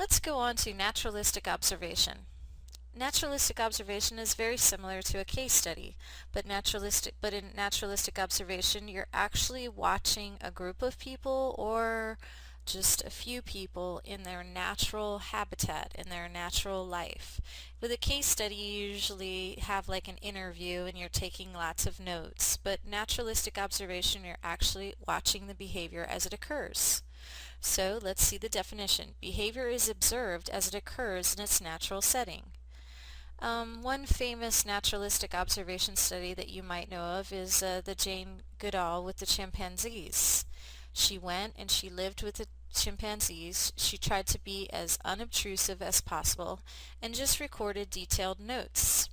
Let's go on to naturalistic observation. Naturalistic observation is very similar to a case study, but in naturalistic observation you're actually watching a group of people or just a few people in their natural habitat, in their natural life. With a case study you usually have like an interview and you're taking lots of notes, but naturalistic observation you're actually watching the behavior as it occurs. So let's see the definition. Behavior is observed as it occurs in its natural setting. One famous naturalistic observation study that you might know of is the Jane Goodall with the chimpanzees. She went and she lived with the chimpanzees. She tried to be as unobtrusive as possible and just recorded detailed notes.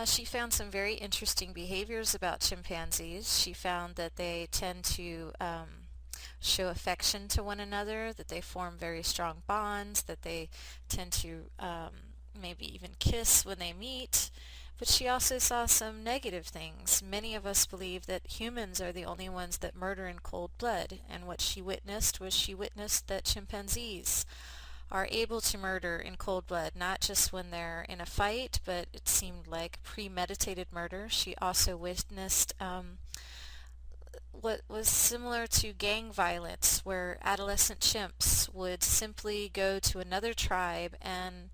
She found some very interesting behaviors about chimpanzees. She found that they tend to show affection to one another, that they form very strong bonds, that they tend to maybe even kiss when they meet. But she also saw some negative things. Many of us believe that humans are the only ones that murder in cold blood, and what she witnessed that chimpanzees are able to murder in cold blood, not just when they're in a fight, but it seemed like premeditated murder. She also witnessed what was similar to gang violence, where adolescent chimps would simply go to another tribe and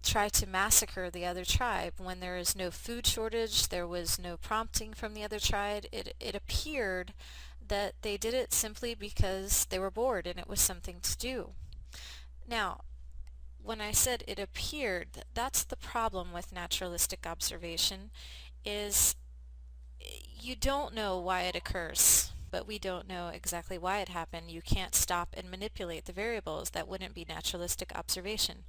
try to massacre the other tribe. When there is no food shortage, there was no prompting from the other tribe. It appeared that they did it simply because they were bored and it was something to do. Now, when I said it appeared, that's the problem with naturalistic observation, is you don't know why it occurs, but we don't know exactly why it happened. You can't stop and manipulate the variables. That wouldn't be naturalistic observation.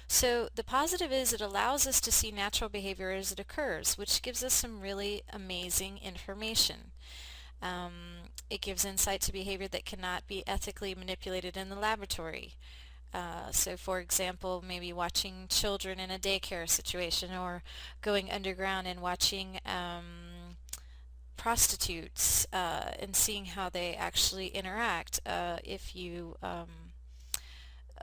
So the positive is it allows us to see natural behavior as it occurs, which gives us some really amazing information. It gives insight to behavior that cannot be ethically manipulated in the laboratory. So for example, maybe watching children in a daycare situation, or going underground and watching prostitutes and seeing how they actually interact. If you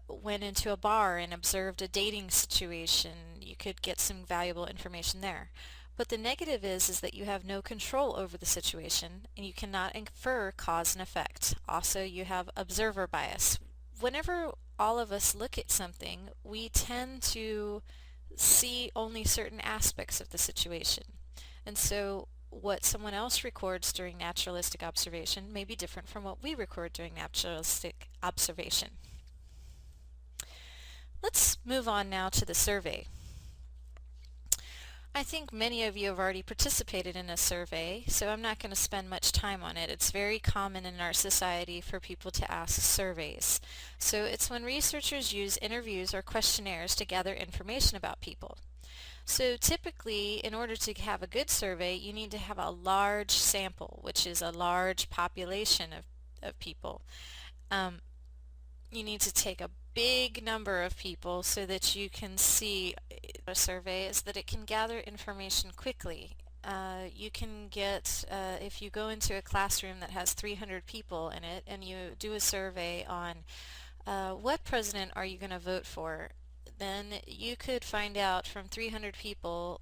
went into a bar and observed a dating situation, you could get some valuable information there. But the negative is that you have no control over the situation and you cannot infer cause and effect. Also, you have observer bias. Whenever all of us look at something, we tend to see only certain aspects of the situation. And so what someone else records during naturalistic observation may be different from what we record during naturalistic observation. Let's move on now to the survey. I think many of you have already participated in a survey, so I'm not going to spend much time on it. It's very common in our society for people to ask surveys. So it's when researchers use interviews or questionnaires to gather information about people. So typically, in order to have a good survey, you need to have a large sample, which is a large population of people. You need to take a big number of people so that you can see a survey is that it can gather information quickly. You can get, if you go into a classroom that has 300 people in it and you do a survey on what president are you going to vote for, then you could find out from 300 people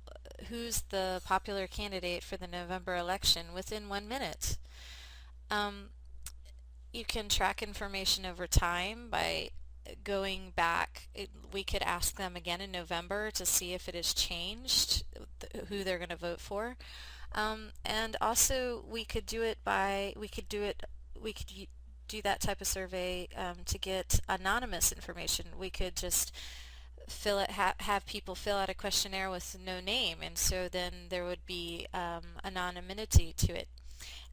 who's the popular candidate for the November election within 1 minute. You can track information over time by going back. We could ask them again in November to see if it has changed, who they're going to vote for. And also we could do that type of survey to get anonymous information. We could just have people fill out a questionnaire with no name, and so then there would be anonymity to it.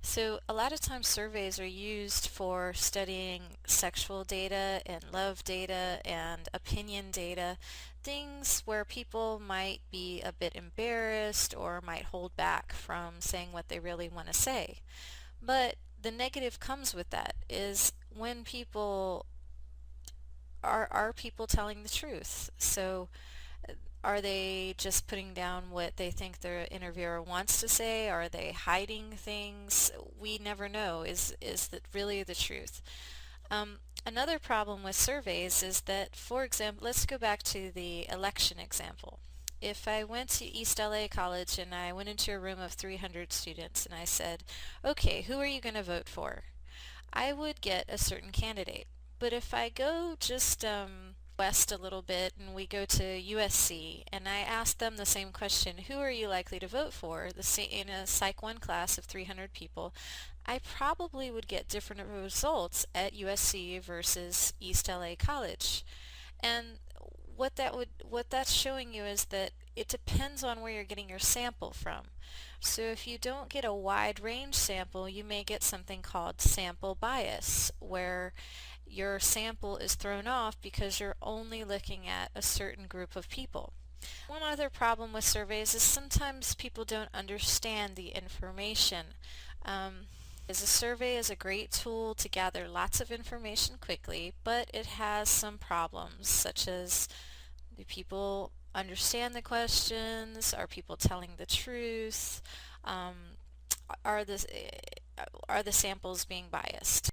So a lot of times surveys are used for studying sexual data and love data and opinion data, things where people might be a bit embarrassed or might hold back from saying what they really want to say. But the negative comes with that is when people are people telling the truth? So are they just putting down what they think the interviewer wants to say? Are they hiding things? We never know. Is that really the truth? Another problem with surveys is that, for example, let's go back to the election example. If I went to East LA College and I went into a room of 300 students and I said, okay, who are you going to vote for? I would get a certain candidate. But if I go just west a little bit and we go to USC and I ask them the same question, who are you likely to vote for, in a Psych 1 class of 300 people, I probably would get different results at USC versus East LA College. And what that's showing you is that it depends on where you're getting your sample from. So if you don't get a wide range sample, you may get something called sample bias, where your sample is thrown off because you're only looking at a certain group of people. One other problem with surveys is sometimes people don't understand the information. A survey is a great tool to gather lots of information quickly, but it has some problems, such as, do people understand the questions? Are people telling the truth? Um, are the samples being biased?